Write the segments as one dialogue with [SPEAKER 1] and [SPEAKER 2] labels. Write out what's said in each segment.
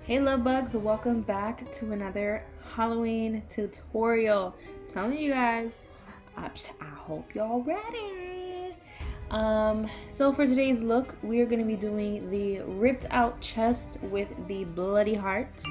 [SPEAKER 1] Hey love bugs, welcome back to another Halloween tutorial. I'm telling you guys, I hope y'all ready. So for today's look, we are going to be doing the ripped out chest with the bloody heart.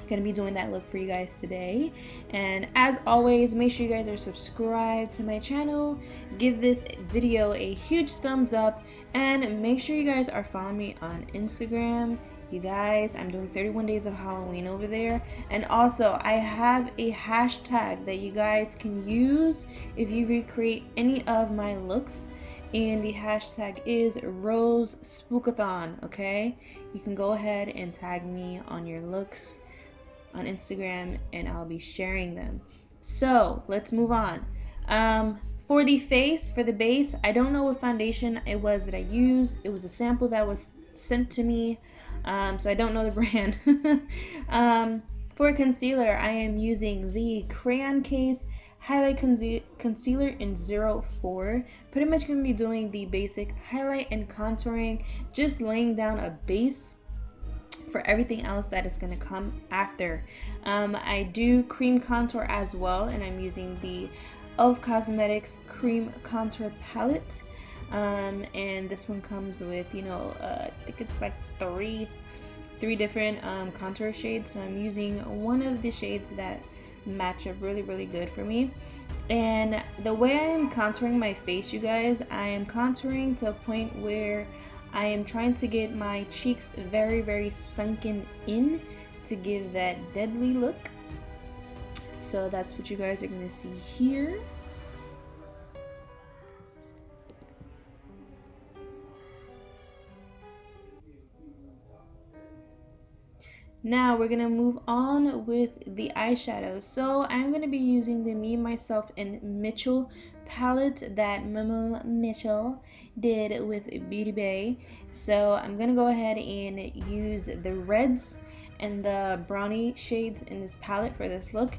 [SPEAKER 1] Gonna be doing that look for you guys today, and as always, make sure you guys are subscribed to my channel, give this video a huge thumbs up, and make sure you guys are following me on Instagram. You guys, I'm doing 31 days of Halloween over there, and also I have a hashtag that you guys can use if you recreate any of my looks, and the hashtag is rosespookathon. Okay, you can go ahead and tag me on your looks on Instagram and I'll be sharing them. So let's move on. For the face, for the base, I don't know what foundation it was that I used. It was a sample that was sent to me, so I don't know the brand. For concealer, I am using the Crayon Case Highlight Concealer in 04. Pretty much going to be doing the basic highlight and contouring, just laying down a base for everything else that is going to come after. I do cream contour as well, and I'm using the Midas Cosmetics cream contour palette, and this one comes with, I think it's like three different contour shades, so I'm using one of the shades that match up really good for me. And the way I am contouring my face, you guys, I am contouring to a point where I am trying to get my cheeks very sunken in to give that deadly look. So that's what you guys are going to see here. Now we're going to move on with the eyeshadow. So I'm going to be using the Me, Myself, and Mitchell palette that Momo Mitchell did with Beauty Bay. So I'm going to go ahead and use the reds and the brownie shades in this palette for this look.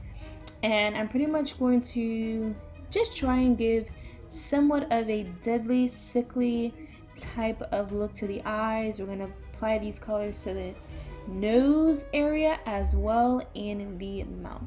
[SPEAKER 1] And I'm pretty much going to just try and give somewhat of a deadly, sickly type of look to the eyes. We're going to apply these colors to the nose area as well in the mouth.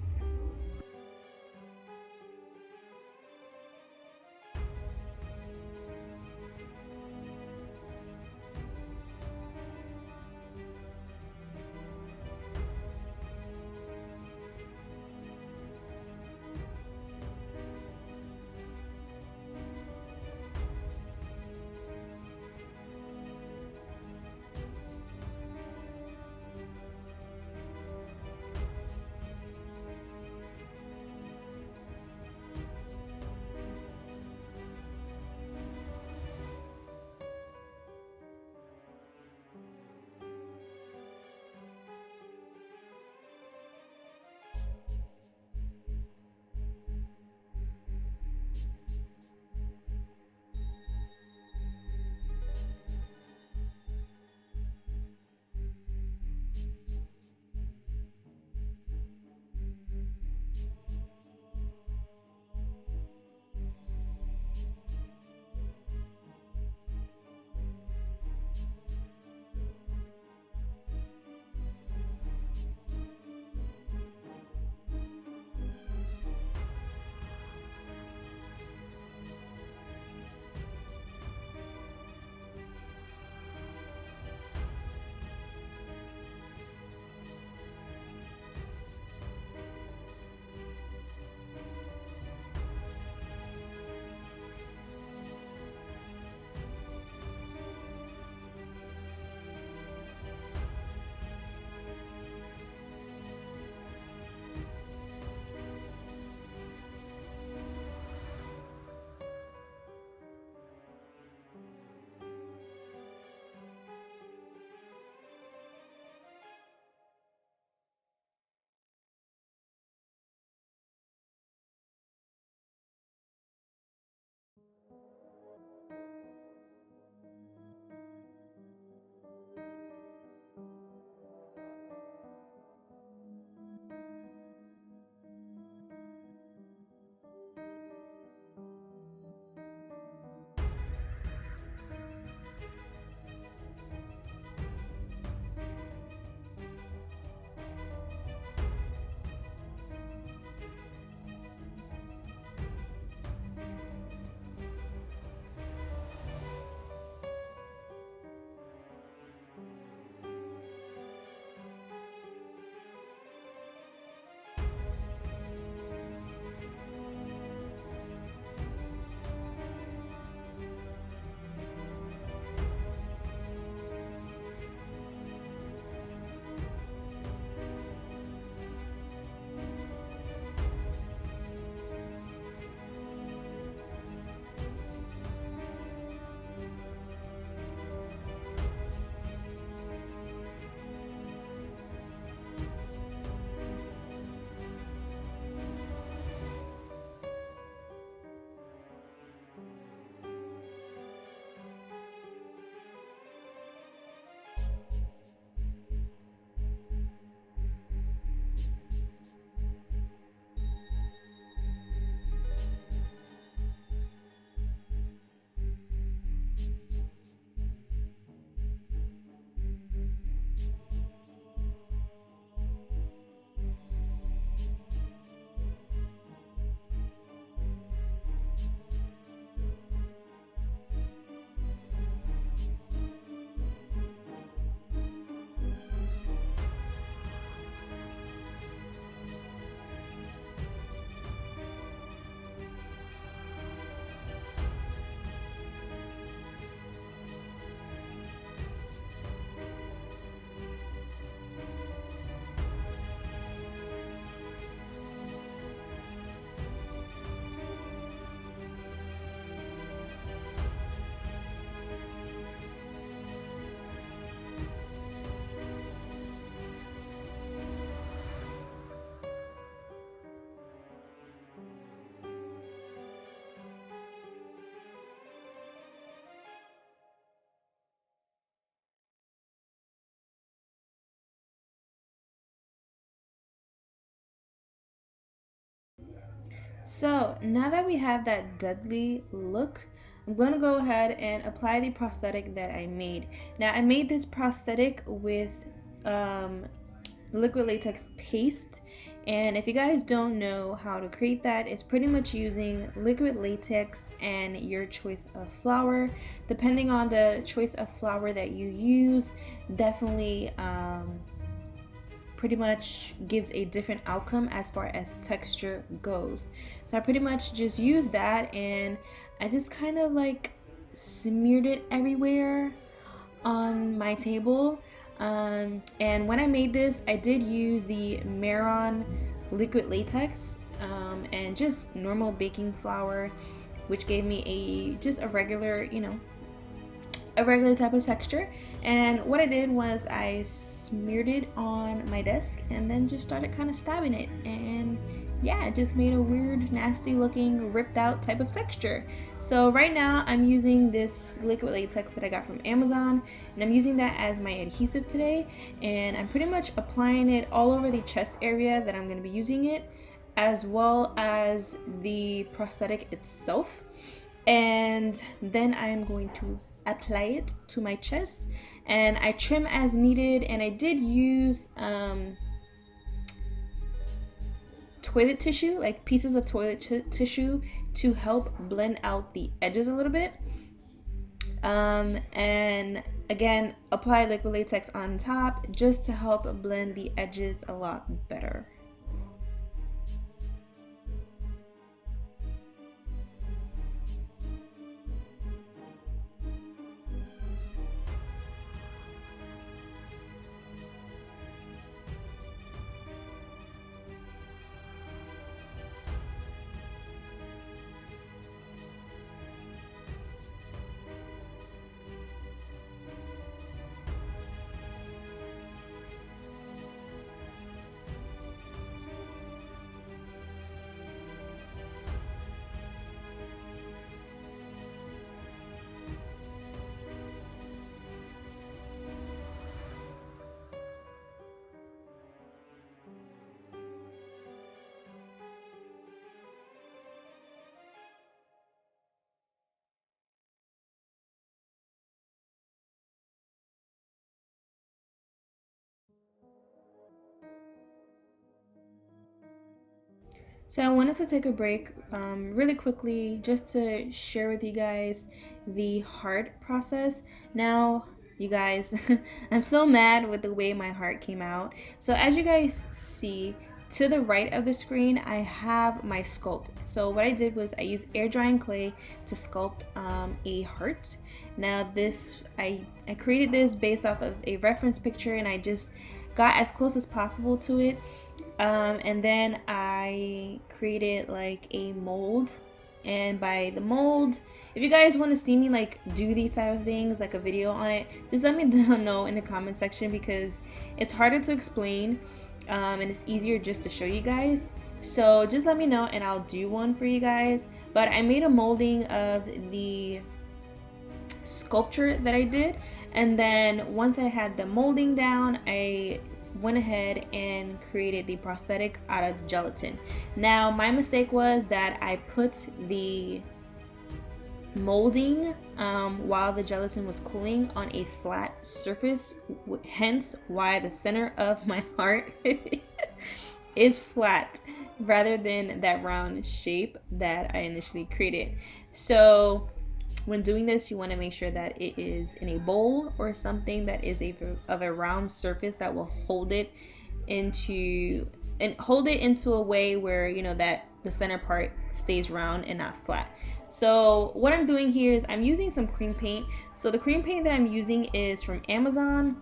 [SPEAKER 1] So now that we have that deadly look, I'm going to go ahead and apply the prosthetic that I made. Now I made this prosthetic with liquid latex paste, and if you guys don't know how to create that, it's pretty much using liquid latex and your choice of flour. Depending on the choice of flour that you use, definitely pretty much gives a different outcome as far as texture goes. So I pretty much just used that, and I just kind of like smeared it everywhere on my table. And when I made this, I did use the Maron liquid latex and just normal baking flour, which gave me just a regular, a regular type of texture. And what I did was I smeared it on my desk and then just started kind of stabbing it, and yeah, it just made a weird, nasty looking, ripped out type of texture. So right now I'm using this liquid latex that I got from Amazon, and I'm using that as my adhesive today, and I'm pretty much applying it all over the chest area that I'm going to be using it, as well as the prosthetic itself. And then I'm going to apply it to my chest, and I trim as needed. And I did use toilet tissue, like pieces of toilet tissue, to help blend out the edges a little bit. And again, apply liquid latex on top just to help blend the edges a lot better. So I wanted to take a break really quickly just to share with you guys the heart process. Now, you guys, I'm so mad with the way my heart came out. So as you guys see, to the right of the screen, I have my sculpt. So what I did was I used air drying clay to sculpt a heart. Now this, I created this based off of a reference picture, and I just got as close as possible to it. And then I created like a mold, and by the mold, if you guys want to see me like do these type of things, like a video on it, just let me know in the comment section, because it's harder to explain and it's easier just to show you guys. So just let me know and I'll do one for you guys. But I made a molding of the sculpture that I did, and then once I had the molding down, I went ahead and created the prosthetic out of gelatin. Now my mistake was that I put the molding while the gelatin was cooling on a flat surface, hence why the center of my heart is flat rather than that round shape that I initially created. So when doing this, you want to make sure that it is in a bowl or something that is of a round surface that will hold it into a way where that the center part stays round and not flat. So what I'm doing here is I'm using some cream paint. So the cream paint that I'm using is from Amazon.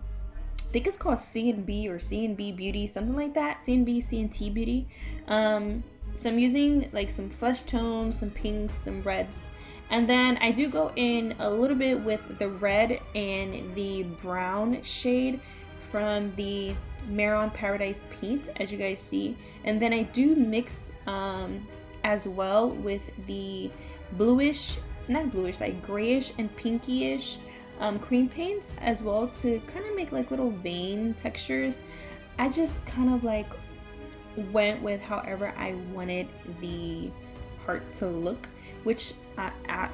[SPEAKER 1] I think it's called C&B or C&B Beauty, something like that. C&B, C&T Beauty. So I'm using like some flesh tones, some pinks, some reds. And then I do go in a little bit with the red and the brown shade from the Maron Paradise Paint, as you guys see. And then I do mix as well with the bluish, not bluish, like grayish and pinkyish cream paints as well, to kind of make like little vein textures. I just kind of like went with however I wanted the part to look, which at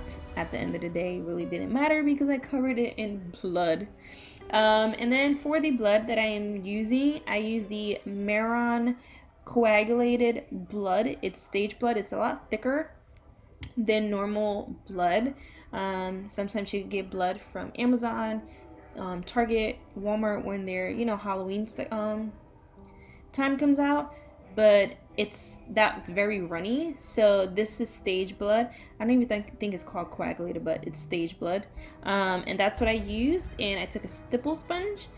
[SPEAKER 1] the end of the day really didn't matter because I covered it in blood. And then for the blood that I am using, I use the Maron coagulated blood. It's stage blood. It's a lot thicker than normal blood. Sometimes you get blood from Amazon, Target, Walmart when their Halloween time comes out, but that's very runny. So this is stage blood. I don't even think it's called coagulated, but it's stage blood. And that's what I used. And I took a stipple sponge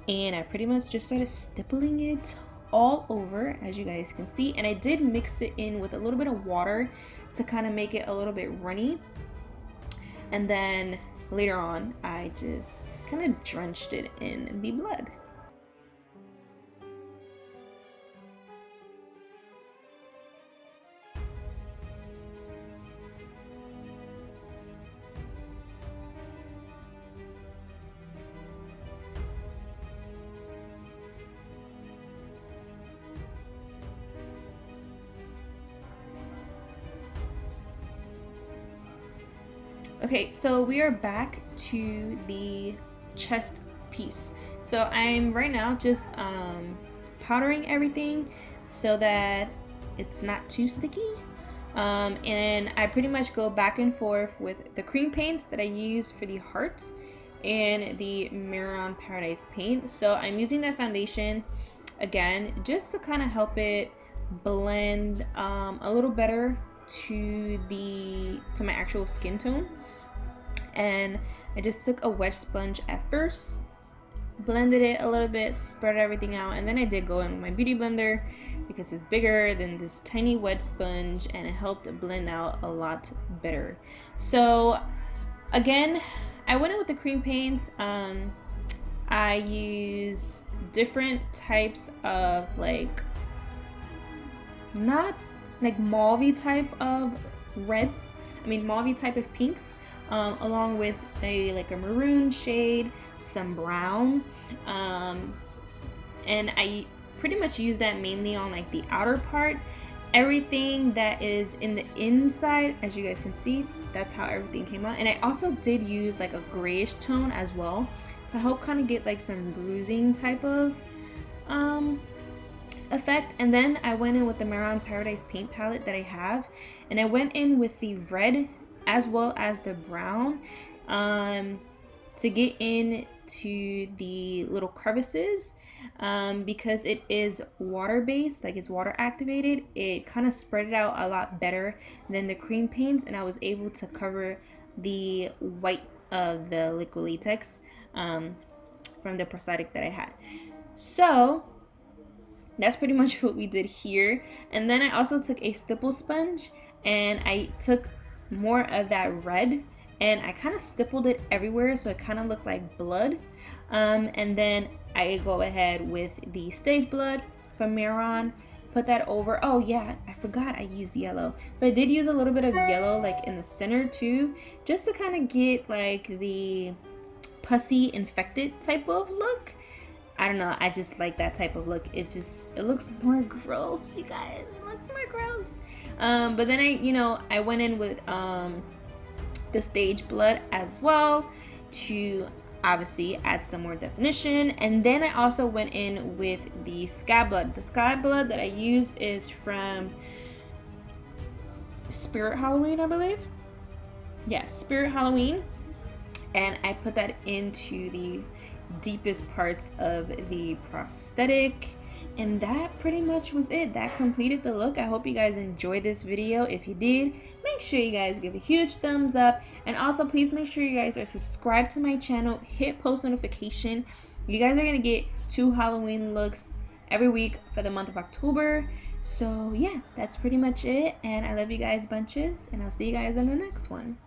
[SPEAKER 1] and I pretty much just started stippling it all over, as you guys can see. And I did mix it in with a little bit of water to kind of make it a little bit runny. And then later on, I just kind of drenched it in the blood. Okay, so we are back to the chest piece. So I'm right now just powdering everything so that it's not too sticky. And I pretty much go back and forth with the cream paints that I use for the heart and the Maron Paradise paint. So I'm using that foundation again just to kind of help it blend a little better to my actual skin tone. And I just took a wet sponge at first, blended it a little bit, spread everything out, and then I did go in with my beauty blender because it's bigger than this tiny wet sponge and it helped blend out a lot better. So again, I went in with the cream paints. I use different types of not like mauve type of reds, mauve type of pinks, along with a maroon shade, some brown, and I pretty much use that mainly on the outer part. Everything that is in the inside, as you guys can see, that's how everything came out. And I also did use a grayish tone as well to help kind of get some bruising type of effect. And then I went in with the Maron Paradise paint palette that I have, and I went in with the red as well as the brown to get into the little crevices, because it is water based, it's water activated. It kind of spread it out a lot better than the cream paints, and I was able to cover the white of the liquid latex from the prosthetic that I had. So that's pretty much what we did here. And then I also took a stipple sponge and I took more of that red and I kind of stippled it everywhere so it kind of looked like blood. And then I go ahead with the stage blood from Maron, put that over. Oh yeah, I forgot I used yellow. So I did use a little bit of yellow in the center too, just to kind of get the pussy infected type of look. I don't know, I just like that type of look. It looks more gross, you guys. It looks more gross. But then I went in with the stage blood as well to obviously add some more definition. And then I also went in with the sky blood. The sky blood that I use is from Spirit Halloween, I believe. Yes, Spirit Halloween. And I put that into the deepest parts of the prosthetic, and that pretty much was it. That completed the look. I hope you guys enjoyed this video. If you did, make sure you guys give a huge thumbs up, and also please make sure you guys are subscribed to my channel, hit post notification. You guys are gonna get 2 Halloween looks every week for the month of October. So yeah, that's pretty much it, and I love you guys bunches, and I'll see you guys in the next one.